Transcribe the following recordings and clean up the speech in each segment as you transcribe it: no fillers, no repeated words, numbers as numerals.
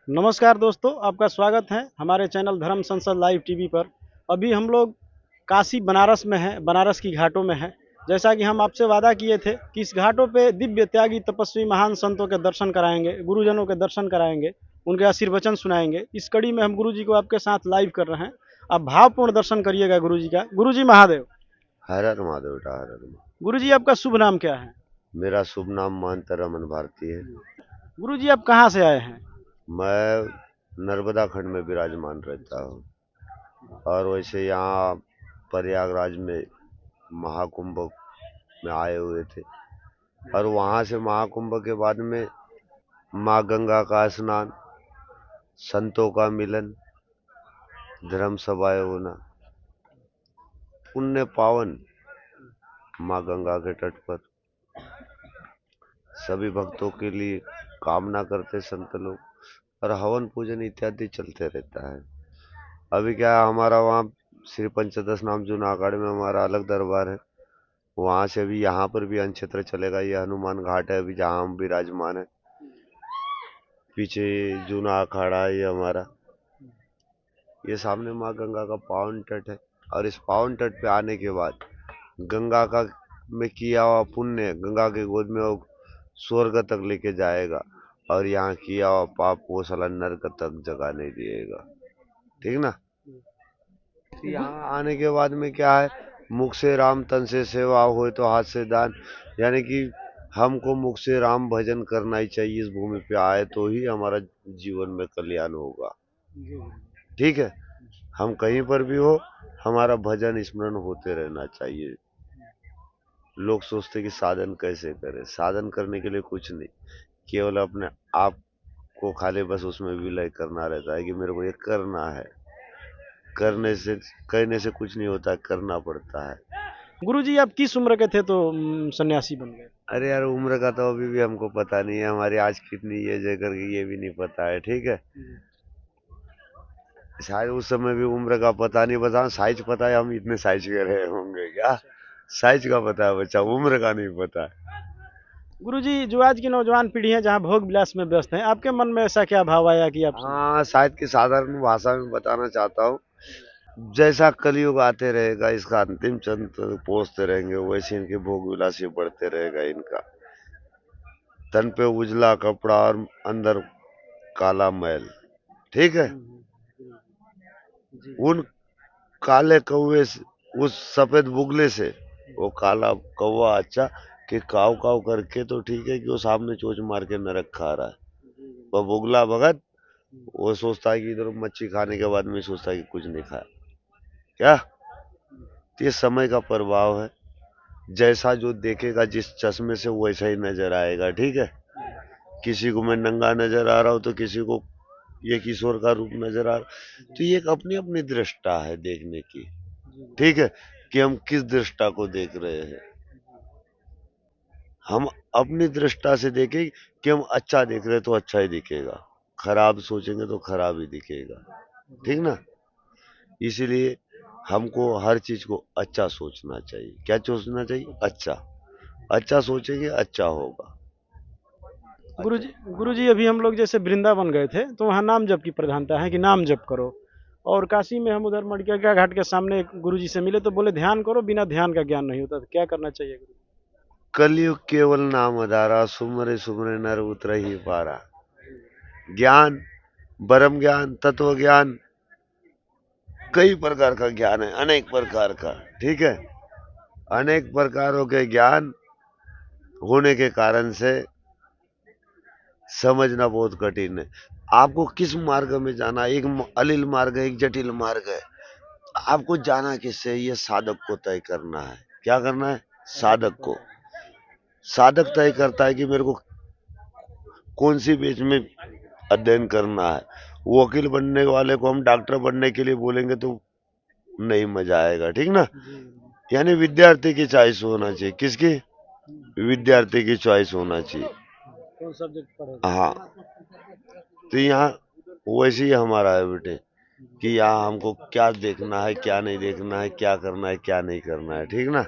नमस्कार दोस्तों, आपका स्वागत है हमारे चैनल धर्म संसद लाइव टीवी पर। अभी हम लोग काशी बनारस में हैं, बनारस की घाटों में हैं। जैसा कि हम आपसे वादा किए थे कि इस घाटों पे दिव्य त्यागी तपस्वी महान संतों के दर्शन कराएंगे, गुरुजनों के दर्शन कराएंगे, उनके आशीर्वचन सुनाएंगे। इस कड़ी में हम गुरु जी को आपके साथ लाइव कर रहे हैं। आप भावपूर्ण दर्शन करिएगा गुरु जी का। गुरु जी महादेव। हर हर महादेव बेटा, हर हर महादेव। गुरु जी आपका शुभ नाम क्या है? मेरा शुभ नाम महंत रमन भारती है। गुरु जी आप कहाँ से आए हैं? मैं नर्मदा खंड में विराजमान रहता हूँ और वैसे यहाँ प्रयागराज में महाकुंभ में आए हुए थे और वहाँ से महाकुंभ के बाद में माँ गंगा का स्नान, संतों का मिलन, धर्म सभाएं होना, पुण्य पावन माँ गंगा के तट पर सभी भक्तों के लिए कामना करते संत लोग और हवन पूजन इत्यादि चलते रहता है। अभी क्या है, हमारा वहाँ श्री पंचदश नाम जूना अखाड़े में हमारा अलग दरबार है। वहाँ से भी यहाँ पर भी अनक्षेत्र चलेगा। ये हनुमान घाट है अभी जहाँ हम विराजमान है। पीछे जूना अखाड़ा है ये हमारा। ये सामने माँ गंगा का पावन तट है और इस पावन तट पे आने के बाद गंगा का में किया हुआ पुण्य गंगा के गोद में वो स्वर्ग तक लेके जाएगा और यहाँ किया हुआ पाप वो साला नरक तक जगह नहीं दिएगा। ठीक ना। तो यहाँ आने के बाद में क्या है, मुख से राम तन से सेवा हो तो हाथ से दान, यानी कि हमको मुख से राम भजन करना ही चाहिए। इस भूमि पे आए तो ही हमारा जीवन में कल्याण होगा। ठीक है, हम कहीं पर भी हो हमारा भजन स्मरण होते रहना चाहिए। लोग सोचते कि साधन कैसे करें, साधन करने के लिए कुछ नहीं, केवल अपने आप को खाली बस उसमें विलय करना रहता है कि मेरे को ये करना है। करने से कहने से कुछ नहीं होता, करना पड़ता है। गुरु जी आप किस उम्र के थे तो सन्यासी बन गए? अरे यार, उम्र का तो अभी भी हमको पता नहीं है, हमारी आज कितनी एज है करके ये भी नहीं पता है। ठीक है, शायद उस समय भी उम्र का पता नहीं, बता साइज पता है, हम इतने साइज के रहे होंगे क्या? साइज का पता है बच्चा, उम्र का नहीं पता है। गुरुजी जो आज की नौजवान पीढ़ी है जहाँ भोग विलास में व्यस्त है, आपके मन में ऐसा क्या भाव आया कि आप? हाँ, शायद की साधारण भाषा में बताना चाहता हूँ, जैसा कलयुग आते रहेगा इसका अंतिम चंद्र पहुंचते रहेंगे वैसे इनके भोग विलास ये बढ़ते रहेगा। इनका तन पे उजला कपड़ा और अंदर काला मैल। ठीक है, उन काले कौवे से, उस सफेद बुगले से वो काला कौवा अच्छा कि काव काव करके तो ठीक है कि वो सामने चोच मार के नरक खा रहा है। वो बुगला भगत वो सोचता है कि इधर मच्छी खाने के बाद में सोचता है कि कुछ नहीं खाया क्या। तो ये समय का प्रभाव है, जैसा जो देखेगा जिस चश्मे से वैसा ही नजर आएगा। ठीक है, किसी को मैं नंगा नजर आ रहा हूँ तो किसी को ये किशोर का रूप नजर आ रहा, तो ये एक अपनी अपनी दृष्टा है देखने की। ठीक है, कि हम किस दृष्टा को देख रहे हैं। हम अपनी दृष्टा से देखें कि हम अच्छा देख रहे हैं तो अच्छा ही दिखेगा, खराब सोचेंगे तो खराब ही दिखेगा। ठीक ना। इसीलिए हमको हर चीज को अच्छा सोचना चाहिए। क्या सोचना चाहिए? अच्छा। अच्छा सोचेंगे अच्छा होगा। गुरुजी गुरुजी अभी हम लोग जैसे वृंदावन गए थे तो वहाँ नाम जप की प्रधानता है कि नाम जप करो। और काशी में हम उधर मड़िया घाट के सामने गुरुजी से मिले तो बोले ध्यान करो, बिना ध्यान का ज्ञान नहीं होता। तो क्या करना चाहिए गुरु? कलयुग केवल नाम आधारा, सुमरे सुमरे नर उतर ही पारा। ज्ञान, ब्रह्म ज्ञान, तत्व ज्ञान, कई प्रकार का ज्ञान है, अनेक प्रकार का। ठीक है, अनेक प्रकारों के ज्ञान होने के कारण से समझना बहुत कठिन है। आपको किस मार्ग में जाना, एक अलिल मार्ग है, एक जटिल मार्ग है। आपको जाना किससे, ये साधक को तय करना है। क्या करना है? साधक को। साधक तय करता है कि मेरे को कौन सी बेच में अध्ययन करना है। वकील बनने वाले को हम डॉक्टर बनने के लिए बोलेंगे तो नहीं मजा आएगा। ठीक ना। यानी विद्यार्थी की चॉइस होना चाहिए। किसकी? विद्यार्थी की चॉइस होना चाहिए। कौन सब्जेक्ट पढ़ेगा? हाँ, तो यहाँ वैसे ही हमारा है बेटे कि यहाँ हमको क्या देखना है, क्या नहीं देखना है, क्या करना है, क्या नहीं करना है। ठीक ना।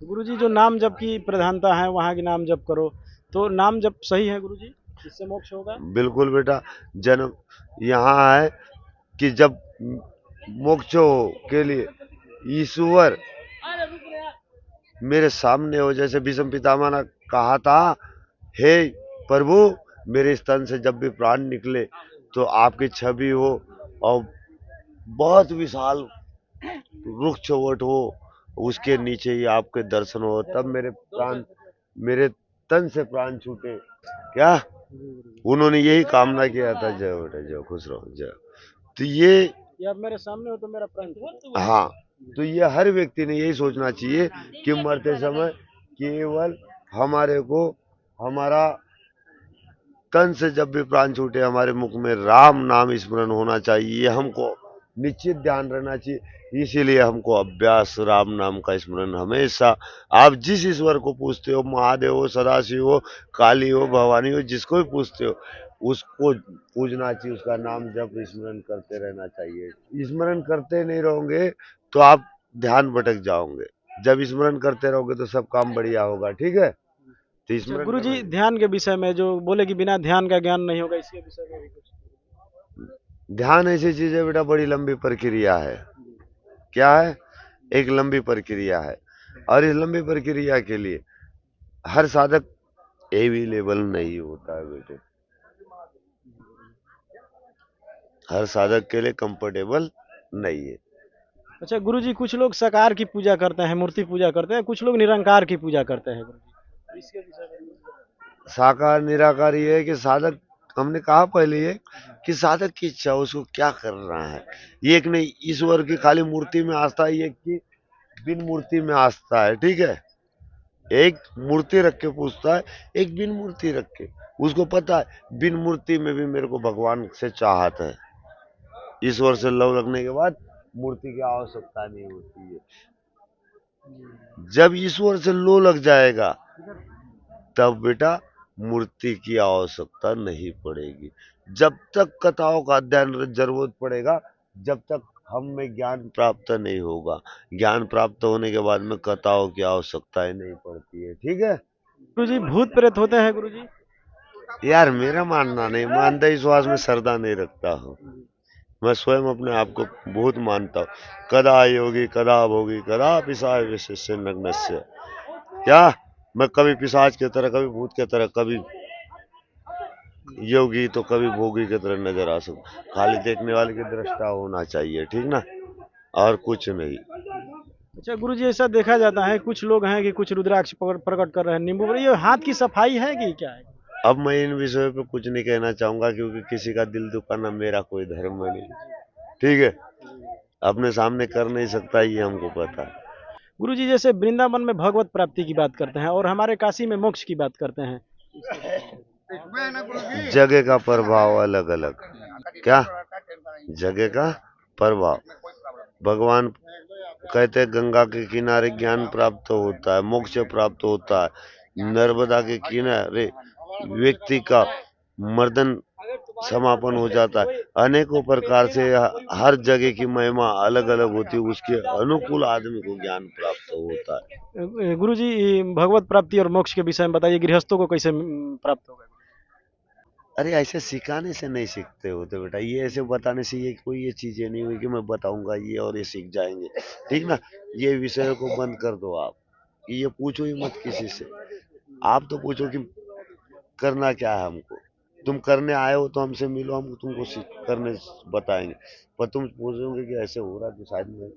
गुरुजी जो नाम जप की प्रधानता है वहाँ की नाम जप करो, तो नाम जप सही है गुरुजी? इससे मोक्ष होगा। बिल्कुल बेटा, जन्म यहाँ है कि जब मोक्ष के लिए ईश्वर मेरे सामने हो, जैसे भीष्म पितामह ने कहा था, हे प्रभु मेरे स्तन से जब भी प्राण निकले तो आपकी छवि हो और बहुत विशाल वृक्ष वट हो, उसके नीचे ही आपके दर्शन हो, तब मेरे प्राण, मेरे तन से प्राण छूटे। क्या उन्होंने यही कामना किया था। जय बेटा जय, खुश रहो जय। तो ये अब मेरे सामने हो तो मेरा प्राण छूटे। हाँ, तो ये हर व्यक्ति ने यही सोचना चाहिए कि मरते समय केवल हमारे को, हमारा तन से जब भी प्राण छूटे, हमारे मुख में राम नाम स्मरण होना चाहिए, ये हमको निश्चित ध्यान रहना चाहिए। इसीलिए हमको अभ्यास राम नाम का स्मरण हमेशा, आप जिस ईश्वर को पूछते हो, महादेव हो, सदाशिव हो, काली हो, भवानी हो, जिसको भी पूछते हो उसको पूजना चाहिए, उसका नाम जप स्मरण करते रहना चाहिए। स्मरण करते नहीं रहोगे तो आप ध्यान भटक जाओगे, जब स्मरण करते रहोगे तो सब काम बढ़िया होगा। ठीक है, तो अच्छा स्मरण गुरु जी, करना। ध्यान के विषय में जो बोले कि बिना ध्यान का ज्ञान नहीं होगा, इसके विषय में भी कुछ। ध्यान ऐसी चीज है बेटा, बड़ी लंबी प्रक्रिया है। क्या है? एक लंबी प्रक्रिया है, और इस लंबी प्रक्रिया के लिए हर साधक अवेलेबल नहीं होता है बेटे, हर साधक के लिए कंफर्टेबल नहीं है। अच्छा गुरु जी, कुछ लोग साकार की पूजा करते हैं, मूर्ति पूजा करते हैं, कुछ लोग निरंकार की पूजा करते हैं गुरु जी, इसके विषय में। साकार निराकार ये है कि साधक, हमने कहा पहले ये कि साधक की इच्छा उसको क्या करना है। ये एक नहीं, ईश्वर की खाली मूर्ति में आस्था है, ये कि बिन मूर्ति में आस्था है। ठीक है, एक मूर्ति रख के पूछता है, एक बिन मूर्ति रख के। उसको पता है बिन मूर्ति में भी मेरे को भगवान से चाहत है, ईश्वर से लव लगने के बाद मूर्ति की आवश्यकता नहीं होती है। जब ईश्वर से लो लग जाएगा तब बेटा मूर्ति की आवश्यकता नहीं पड़ेगी। जब तक कथाओं का अध्ययन जरूरत पड़ेगा, जब तक हम में ज्ञान प्राप्त नहीं होगा। ज्ञान प्राप्त होने के बाद में कथाओं की आवश्यकता नहीं पड़ती है। ठीक है गुरु जी, भूत प्रेत होते हैं गुरु जी? यार, मेरा मानना नहीं, मैं अंधविश्वास में श्रद्धा नहीं रखता हूँ। मैं स्वयं अपने आप को बहुत मानता हूँ। कदा योगी कदा भोगी कदा पिशाच विशेष्य नग्नस्य। क्या मैं कभी पिशाच की तरह, कभी भूत की तरह, कभी योगी तो कभी भोगी की तरह नजर आ सकता। खाली देखने वाले की दृष्टा होना चाहिए, ठीक ना, और कुछ नहीं। अच्छा गुरु जी, ऐसा देखा जाता है कुछ लोग हैं कि कुछ रुद्राक्ष प्रकट कर रहे हैं, नींबू पर, ये हाथ की सफाई है कि क्या है? अब मैं इन विषयों पे कुछ नहीं कहना चाहूंगा, क्योंकि किसी का दिल दुखाना मेरा कोई धर्म नहीं। ठीक है, अपने सामने कर नहीं सकता, ये हमको पता है। गुरु जी, जैसे वृंदावन में भगवत प्राप्ति की बात करते हैं और हमारे काशी में मोक्ष की बात करते हैं, जगह का प्रभाव अलग अलग। क्या जगह का प्रभाव? भगवान कहते हैं गंगा के किनारे ज्ञान प्राप्त होता है, मोक्ष प्राप्त होता है। नर्मदा के किनारे व्यक्ति का मर्दन समापन हो जाता है। अनेकों प्रकार से हर जगह की महिमा अलग अलग होती है, उसके अनुकूल आदमी को ज्ञान प्राप्त होता है। गुरु जी, भगवत प्राप्ति और मोक्ष के विषय में बताइए, गृहस्थों को कैसे प्राप्त होगा? अरे ऐसे सिखाने से नहीं सीखते होते बेटा, ये ऐसे बताने से ये कोई ये चीजें नहीं हुई कि मैं बताऊंगा ये और ये सीख जाएंगे। ठीक ना, ये विषय को बंद कर दो आप, ये पूछो ही मत किसी से। आप तो पूछो कि करना क्या है हमको, तुम करने आए हो तो हमसे मिलो, हम तुमको करने बताएंगे। पर तुम पूछोगे कि ऐसे हो रहा है तो शायद नहीं।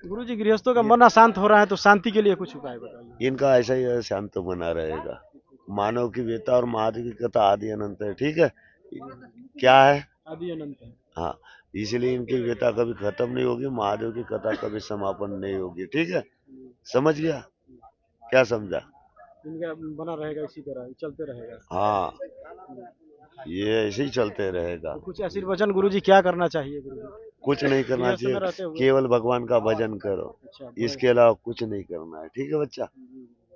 गुरु जी, गृहस्थों का ये मन अशांत हो रहा है तो शांति के लिए कुछ उपाय बताइए। इनका ऐसा ही है, शांत बना रहेगा। मानव की वेता और महादेव की कथा आदि अनंत है। ठीक है, क्या है? आदि अनंत है। हाँ, इसलिए इनकी व्यथा कभी खत्म नहीं होगी, महादेव की कथा कभी समापन नहीं होगी। ठीक है, समझ गया? क्या समझा? इनका बना रहेगा, इसी तरह चलते रहेगा। हाँ, ये ऐसे ही चलते रहेगा। तो कुछ आशीर्वचन गुरु जी, क्या करना चाहिए गुरु जी कुछ नहीं करना गृहस्थ में चाहिए, रहते हुए? केवल भगवान का भजन करो, अच्छा, इसके अलावा कुछ नहीं करना है। ठीक है बच्चा,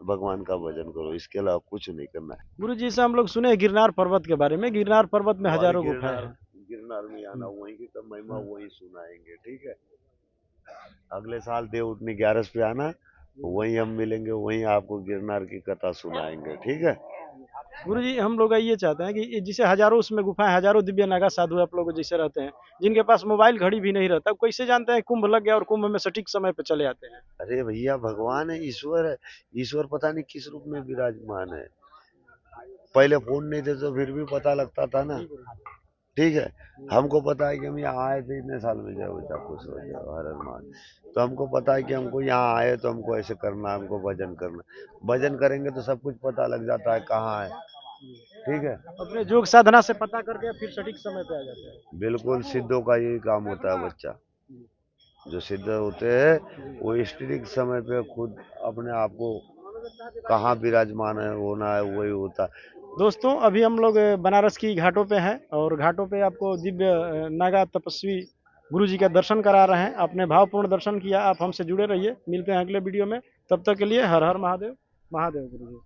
भगवान का भजन करो, इसके अलावा कुछ नहीं करना है। गुरु जी से हम लोग सुने हैं गिरनार पर्वत के बारे में, गिरनार पर्वत में हमारे हजारों गुफाएं गिरनार, हैं। गिरनार में आना, वहीं की तो महिमा वहीं सुनाएंगे। ठीक है, अगले साल देव उठनी 11 पे आना, वहीं हम मिलेंगे, वहीं आपको गिरनार की कथा सुनाएंगे। ठीक है, गुरुजी हम लोग ये चाहते हैं कि जिसे हजारों उसमें गुफाएं, हजारों दिव्य नागा साधु आप लोग जैसे रहते हैं, जिनके पास मोबाइल घड़ी भी नहीं रहता, कैसे जानते हैं कुंभ लग गया और कुंभ में सटीक समय पे चले आते हैं? अरे भैया, भगवान है, ईश्वर है। ईश्वर पता नहीं किस रूप में विराजमान है। पहले फोन नहीं थे तो फिर भी पता लगता था ना। ठीक है, हमको पता है कि हम यहाँ आए थे इतने साल में, जय बच्चा खुश हो जाओ, हर हर महादेव। तो हमको पता है कि हमको यहाँ आए तो हमको ऐसे करना है, हमको भजन करना है। भजन करेंगे तो सब कुछ पता लग जाता है कहाँ है। ठीक है, अपने योग साधना से पता करके फिर सटीक समय पे आ जाते हैं। बिल्कुल सिद्धों का यही काम होता है बच्चा। जो सिद्ध होते हैं वो स्त्रीक समय पे खुद अपने आप को कहाँ विराजमान है होना है वही होता है। दोस्तों अभी हम लोग बनारस की घाटों पे हैं और घाटों पे आपको दिव्य नागा तपस्वी गुरु जी का दर्शन करा रहे हैं। आपने भावपूर्ण दर्शन किया, आप हमसे जुड़े रहिए, मिलते हैं अगले वीडियो में। तब तक के लिए हर हर महादेव, महादेव गुरु जी।